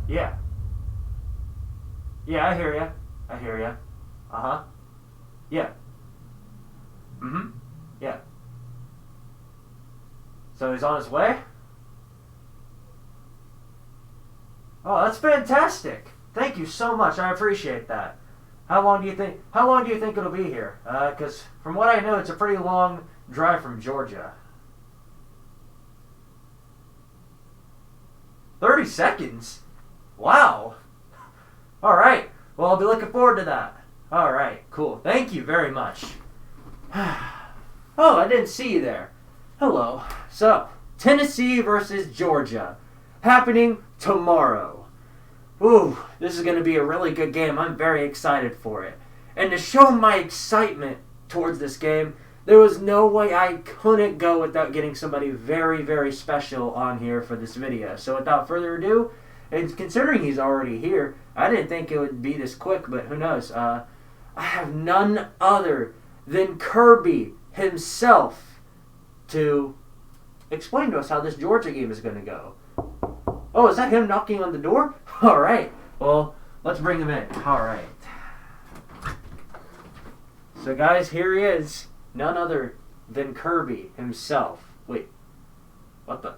Yeah. Yeah, I hear ya. I hear ya. Uh-huh. Yeah. Mm-hmm. Yeah. So he's on his way? Oh, that's fantastic. Thank you so much. I appreciate that. How long do you think it'll be here? Because from what I know, it's a pretty long drive from Georgia. 30 seconds? Wow. All right. Well, I'll be looking forward to that. All right. Cool. Thank you very much. Oh, I didn't see you there. Hello. So, Tennessee versus Georgia. Happening tomorrow. Ooh, this is going to be a really good game. I'm very excited for it. And to show my excitement towards this game, there was no way I couldn't go without getting somebody very, very special on here for this video. So without further ado, and considering he's already here, I didn't think it would be this quick, but who knows. I have none other than Kirby himself to explain to us how this Georgia game is going to go. Oh, is that him knocking on the door? All right. Well, let's bring him in. All right. So, guys, here he is. None other than Kirby himself. Wait. What the?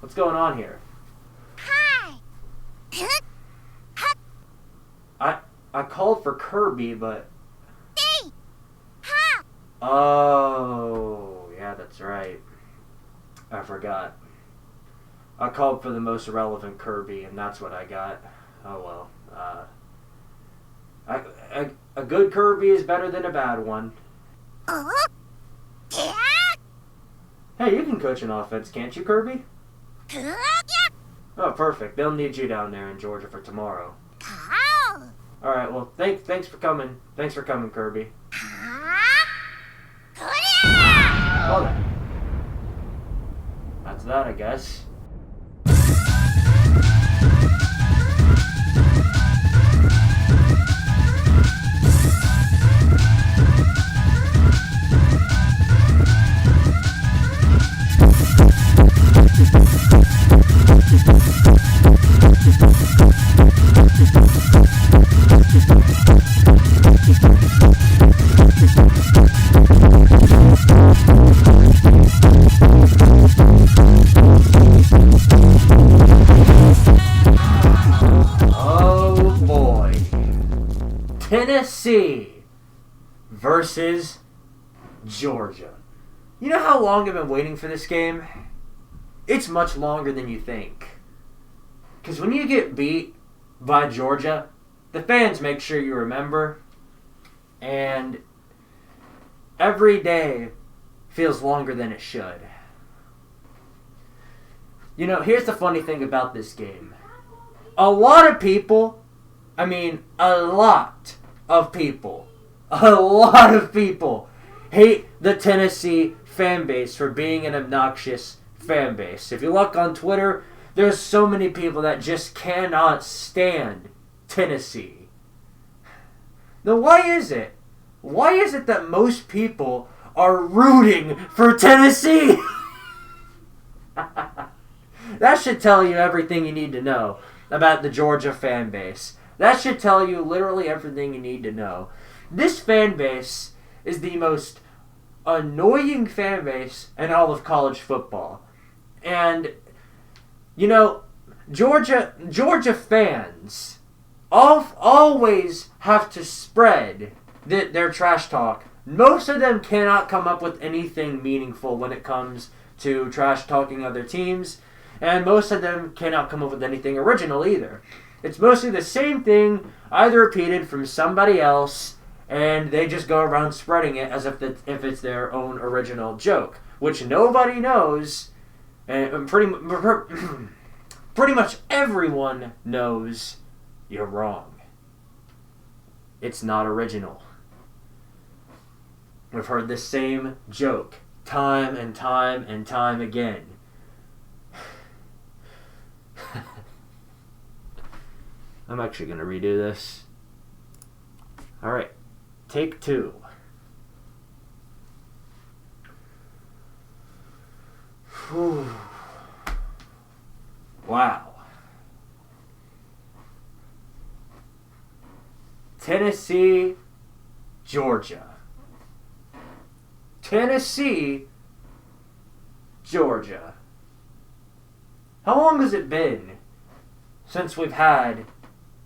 What's going on here? Hi. I called for Kirby, but... Ha. Oh, yeah, that's right. I forgot. I called for the most relevant Kirby, and that's what I got. Oh well. A good Kirby is better than a bad one. Yeah. Hey, you can coach an offense, can't you, Kirby? Yeah. Oh, perfect. They'll need you down there in Georgia for tomorrow. How? All right. Well, thanks for coming. Thanks for coming, Kirby. Oh, that's that, I guess. Oh boy. Tennessee versus Georgia. You know how long I've been waiting for this game? It's much longer than you think. Because when you get beat by Georgia, the fans make sure you remember. And every day feels longer than it should. You know, here's the funny thing about this game. A lot of people hate the Tennessee fan base for being an obnoxious fan base. If you look on Twitter, there's so many people that just cannot stand Tennessee. Now, why is it? Why is it that most people are rooting for Tennessee? That should tell you everything you need to know about the Georgia fan base. That should tell you literally everything you need to know. This fan base is the most annoying fan base in all of college football. And, you know, Georgia fans always have to spread their trash talk. Most of them cannot come up with anything meaningful when it comes to trash talking other teams. And most of them cannot come up with anything original either. It's mostly the same thing, either repeated from somebody else, and they just go around spreading it as if it's their own original joke, which nobody knows, and pretty much everyone knows you're wrong. It's not original. We've heard the same joke time and time and time again. I'm actually going to redo this. Alright, take 2. Whew. Wow. Tennessee, Georgia. Tennessee, Georgia. How long has it been since we've had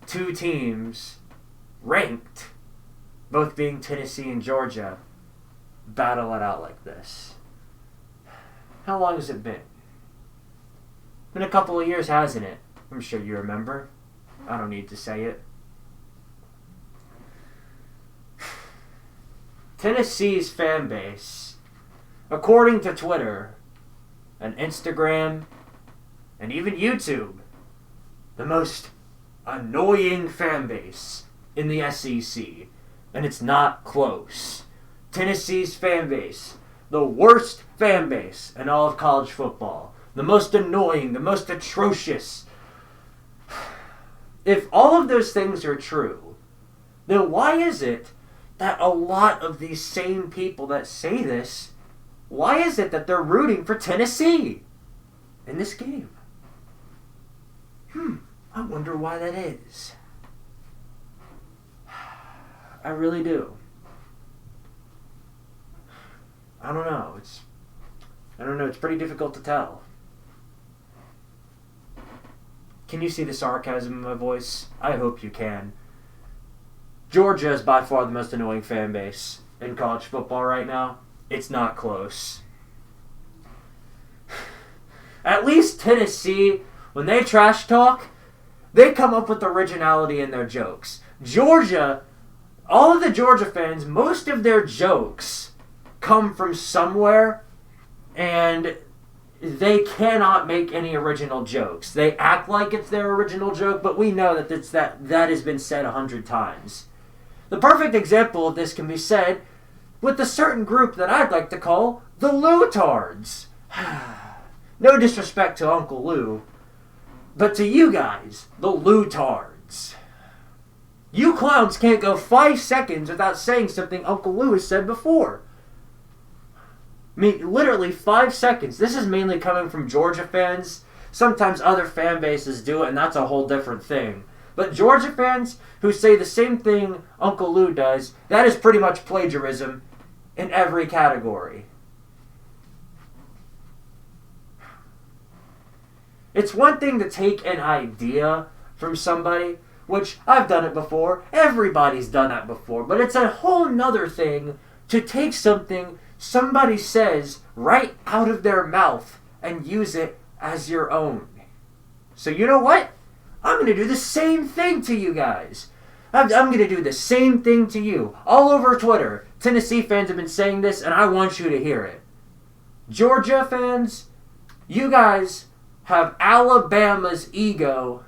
two teams ranked, both being Tennessee and Georgia, battle it out like this? How long has it been? Been a couple of years, hasn't it? I'm sure you remember. I don't need to say it. Tennessee's fan base, according to Twitter and Instagram and even YouTube, the most annoying fan base in the SEC. And it's not close. Tennessee's fan base, the worst fan base in all of college football. The most annoying, the most atrocious. If all of those things are true, then why is it that a lot of these same people that say this, why is it that they're rooting for Tennessee in this game? I wonder why that is. I really do. I don't know. It's pretty difficult to tell. Can you see the sarcasm in my voice? I hope you can. Georgia is by far the most annoying fan base in college football right now. It's not close. At least Tennessee, when they trash talk, they come up with originality in their jokes. Georgia, all of the Georgia fans, most of their jokes come from somewhere, and they cannot make any original jokes. They act like it's their original joke, but we know that that has been said 100 times. The perfect example of this can be said with a certain group that I'd like to call the Lou-tards. No disrespect to Uncle Lou, but to you guys, the Lou-tards. You clowns can't go 5 seconds without saying something Uncle Lou has said before. I mean, literally 5 seconds. This is mainly coming from Georgia fans. Sometimes other fan bases do it, and that's a whole different thing. But Georgia fans who say the same thing Uncle Lou does, that is pretty much plagiarism in every category. It's one thing to take an idea from somebody, which I've done it before. Everybody's done that before. But it's a whole nother thing to take something somebody says right out of their mouth and use it as your own. So you know what? I'm going to do the same thing to you guys. I'm going to do the same thing to you. All over Twitter, Tennessee fans have been saying this, and I want you to hear it. Georgia fans, you guys have Alabama's ego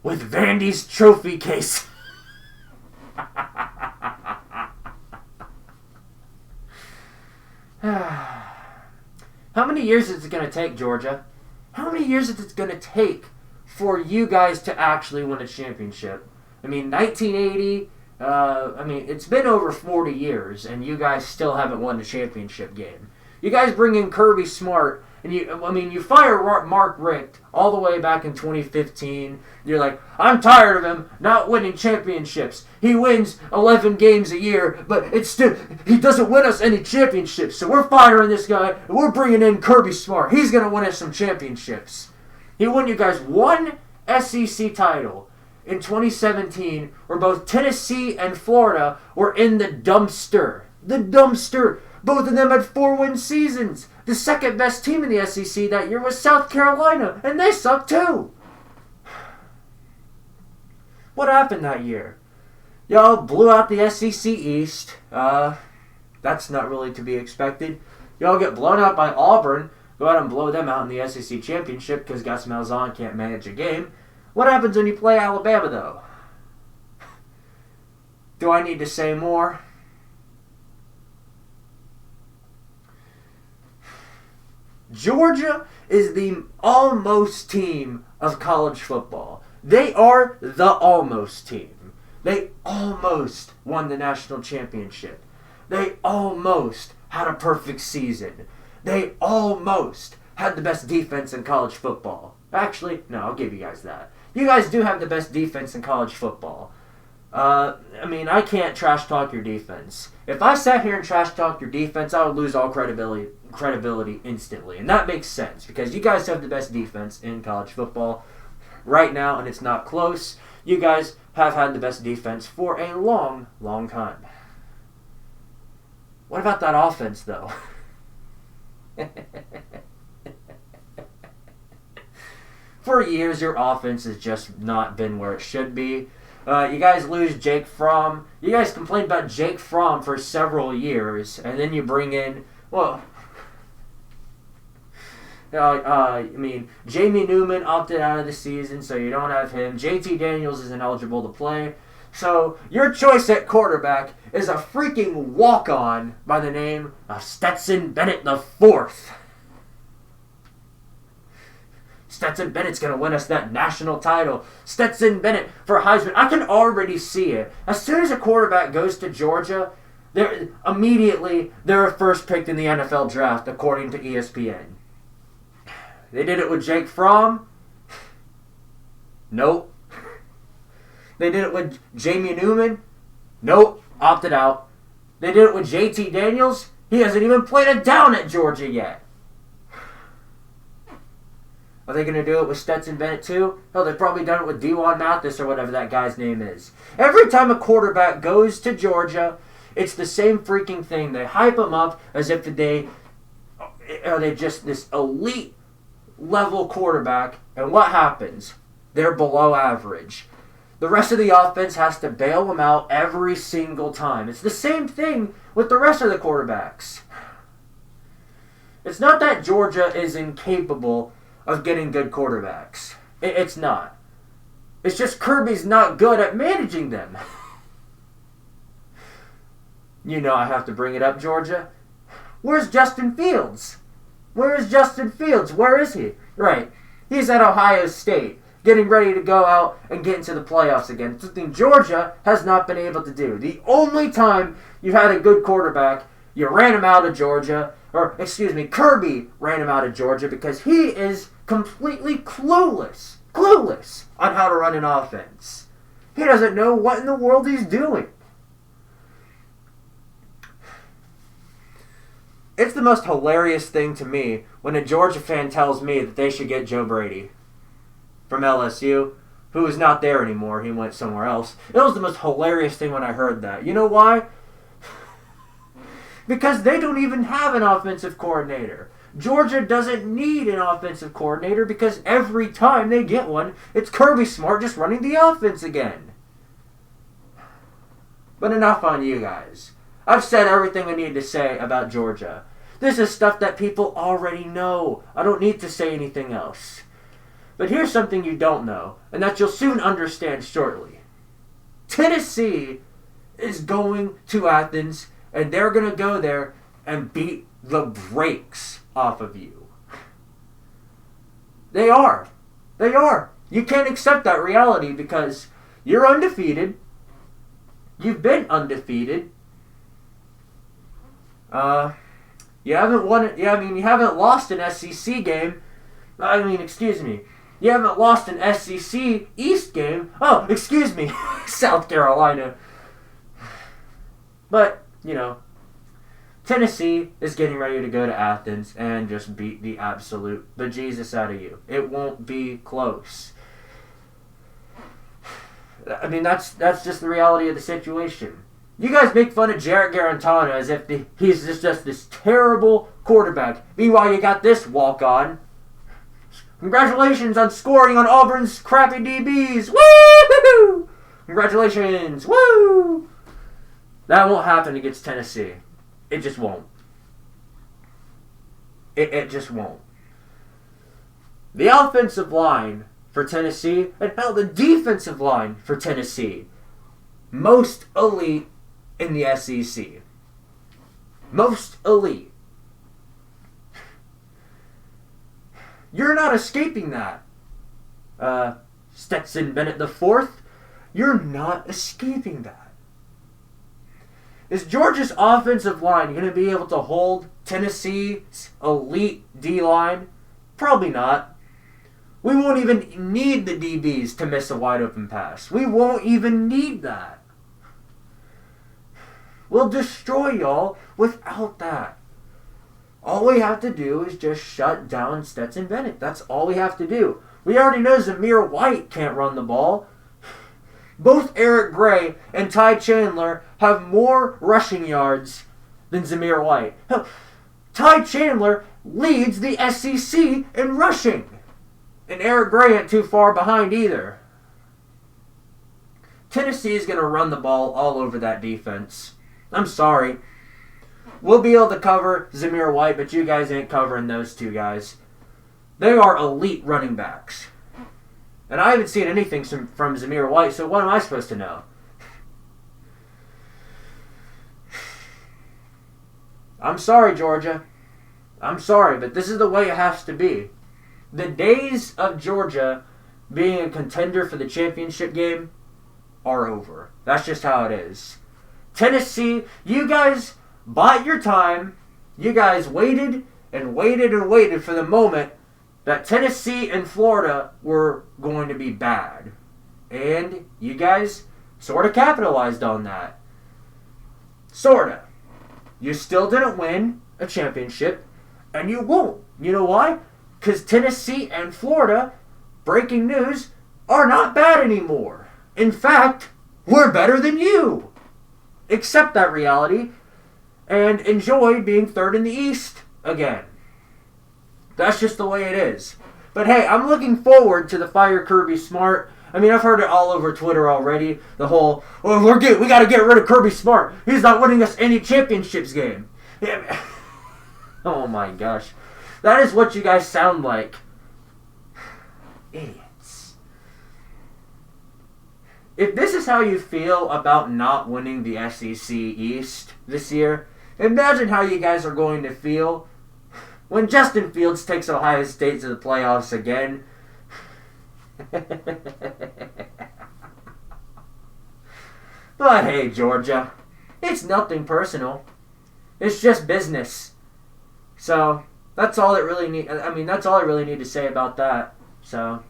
with Vandy's trophy case. How many years is it going to take, Georgia? How many years is it going to take for you guys to actually win a championship? I mean, 1980, it's been over 40 years, and you guys still haven't won a championship game. You guys bring in Kirby Smart, and you fire Mark Richt all the way back in 2015. You're like, I'm tired of him not winning championships. He wins 11 games a year, but he doesn't win us any championships. So we're firing this guy, and we're bringing in Kirby Smart. He's going to win us some championships. He won you guys one SEC title in 2017, where both Tennessee and Florida were in the dumpster. The dumpster. Both of them had 4-win seasons. The second best team in the SEC that year was South Carolina, and they sucked too. What happened that year? Y'all blew out the SEC East. That's not really to be expected. Y'all get blown out by Auburn. Go out and blow them out in the SEC Championship because Gus Malzahn can't manage a game. What happens when you play Alabama, though? Do I need to say more? Georgia is the almost team of college football. They are the almost team. They almost won the national championship. They almost had a perfect season. They almost had the best defense in college football. Actually, no, I'll give you guys that. You guys do have the best defense in college football. I can't trash talk your defense. If I sat here and trash talk your defense, I would lose all credibility instantly. And that makes sense because you guys have the best defense in college football right now, and it's not close. You guys have had the best defense for a long, long time. What about that offense, though? For years, your offense has just not been where it should be. You guys lose Jake Fromm. You guys complained about Jake Fromm for several years, and then you bring in, Jamie Newman opted out of the season, so you don't have him. JT Daniels isn't eligible to play. So your choice at quarterback is a freaking walk-on by the name of Stetson Bennett IV. Stetson Bennett's going to win us that national title. Stetson Bennett for Heisman. I can already see it. As soon as a quarterback goes to Georgia, they're a first pick in the NFL draft, according to ESPN. They did it with Jake Fromm. Nope. They did it with Jamie Newman. Nope. Opted out. They did it with JT Daniels. He hasn't even played a down at Georgia yet. Are they going to do it with Stetson Bennett too? Hell, they've probably done it with Dewan Mathis or whatever that guy's name is. Every time a quarterback goes to Georgia, it's the same freaking thing. They hype them up as if they just this elite level quarterback, and what happens? They're below average. The rest of the offense has to bail them out every single time. It's the same thing with the rest of the quarterbacks. It's not that Georgia is incapable of getting good quarterbacks. It's not. It's just Kirby's not good at managing them. You know I have to bring it up, Georgia. Where's Justin Fields? Where is Justin Fields? Where is he? Right. He's at Ohio State, getting ready to go out and get into the playoffs again. Something Georgia has not been able to do. The only time you had a good quarterback, you ran him out of Georgia. Kirby ran him out of Georgia because he is completely clueless on how to run an offense. He doesn't know what in the world he's doing. It's the most hilarious thing to me when a Georgia fan tells me that they should get Joe Brady from LSU, who is not there anymore. He went somewhere else. It was the most hilarious thing when I heard that. You know why? Because they don't even have an offensive coordinator. Georgia doesn't need an offensive coordinator because every time they get one, it's Kirby Smart just running the offense again. But enough on you guys. I've said everything I need to say about Georgia. This is stuff that people already know. I don't need to say anything else. But here's something you don't know, and that you'll soon understand shortly. Tennessee is going to Athens, and they're going to go there and beat the brakes off of you. They are. They are. You can't accept that reality because you're undefeated. You've been undefeated. You haven't won it. You haven't lost an SEC game. You haven't lost an SEC East game. Oh, excuse me. South Carolina. But, Tennessee is getting ready to go to Athens and just beat the absolute bejesus out of you. It won't be close. That's just the reality of the situation. You guys make fun of Jarrett Garantano as if he's just this terrible quarterback. Meanwhile, you got this walk-on. Congratulations on scoring on Auburn's crappy DBs. Woo! Congratulations. Woo! That won't happen against Tennessee. It just won't. It just won't. The offensive line for Tennessee, and hell, the defensive line for Tennessee, most elite in the SEC. Most elite. You're not escaping that. Stetson Bennett IV, you're not escaping that. Is Georgia's offensive line going to be able to hold Tennessee's elite D-line? Probably not. We won't even need the DBs to miss a wide open pass. We won't even need that. We'll destroy y'all without that. All we have to do is just shut down Stetson Bennett. That's all we have to do. We already know Zamir White can't run the ball. Both Eric Gray and Ty Chandler have more rushing yards than Zamir White. Hell, Ty Chandler leads the SEC in rushing. And Eric Gray ain't too far behind either. Tennessee is going to run the ball all over that defense. I'm sorry. We'll be able to cover Zamir White, but you guys ain't covering those two guys. They are elite running backs. And I haven't seen anything from Zamir White, so what am I supposed to know? I'm sorry, Georgia. I'm sorry, but this is the way it has to be. The days of Georgia being a contender for the championship game are over. That's just how it is. Tennessee, you guys bought your time. You guys waited and waited and waited for the moment that Tennessee and Florida were going to be bad. And you guys sort of capitalized on that. Sort of. You still didn't win a championship, and you won't. You know why? Because Tennessee and Florida, breaking news, are not bad anymore. In fact, we're better than you. Accept that reality and enjoy being third in the East again. That's just the way it is. But hey, I'm looking forward to the Fire Kirby Smart. I mean, I've heard it all over Twitter already. The whole, oh, we got to get rid of Kirby Smart. He's not winning us any championships game. Yeah. Oh my gosh. That is what you guys sound like. Idiots. If this is how you feel about not winning the SEC East this year, imagine how you guys are going to feel when Justin Fields takes Ohio State to the playoffs again. But hey, Georgia, it's nothing personal. It's just business. So that's all that's all I really need to say about that. So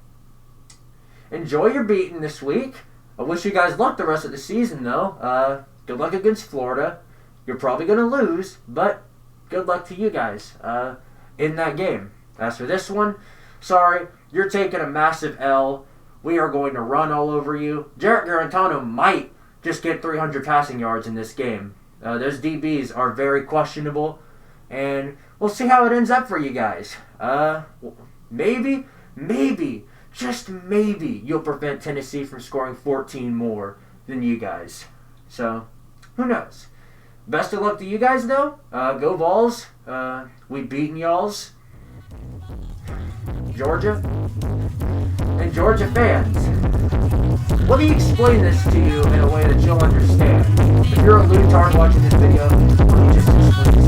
enjoy your beating this week. I wish you guys luck the rest of the season, though. Good luck against Florida. You're probably going to lose, but good luck to you guys in that game. As for this one, sorry, you're taking a massive L. We are going to run all over you. Jarrett Garantano might just get 300 passing yards in this game. Those DBs are very questionable, and we'll see how it ends up for you guys. Maybe, just maybe, you'll prevent Tennessee from scoring 14 more than you guys. So, who knows? Best of luck to you guys, though. Go Vols. We've beaten y'alls. Georgia. And Georgia fans. Let me explain this to you in a way that you'll understand. If you're a lootard watching this video, let me just explain this